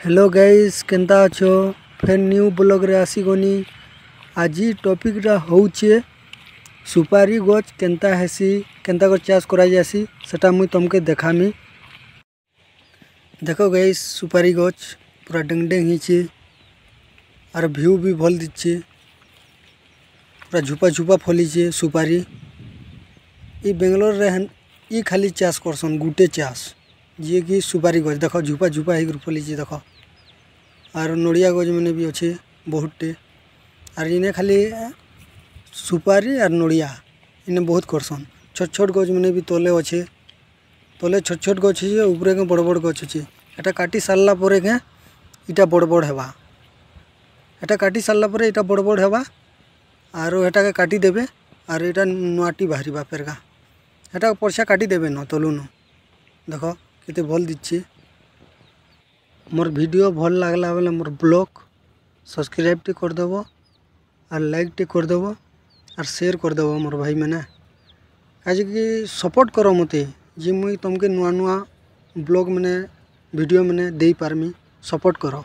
Hello guys Kenta अच्छो फिर new blog रे आसीगनी। आज टॉपिकटा होचे सुपारी गछ केंता हेसी केंता कर चाष करा जासी सेटा मुई तुमके देखामी। देखो गाइस सुपारी गछ पूरा डेंग डेंग हिचे और व्यू भी भल दिचे पूरा झुपा झुपा फलीचे सुपारी। ई बेंगलोर रे ई खाली चाष करसन गुटे चाष जी कि सुपारी गछ। देखो झुपा झुपा हो फलीचे देख और नड़िया गज मैंने भी अच्छे बहुतटे और इन्हें खाली सुपारी और नड़िया इन्हें बहुत करसन। छोट छोट गज मैंने भी तले अच्छे तले छोट छोट गछ है ऊपर के बड़ बड़ गछ अच्छे। एटा काटी सारला परे के इटा बड़ बड़ हेबा एटा काटी सारला परे इटा बड़ बड़ हेबा और एटा के काटी देबे और इटा नुआटी बाहरिबा पेरगा एटा परछा काटी देबे न तलु न। देखो केते भल दिच्छे। मोर वीडियो भल लागला बेले मोर ब्लॉग सब्सक्राइब टी कर देबो और लाइक टी कर देबो और शेयर कर देबो मोर भाई मैंने आज कि सपोर्ट करो मते जी मुई तुमके नुआ नुआ ब्लॉग मैंने वीडियो मैंने दे पारमी सपोर्ट करो।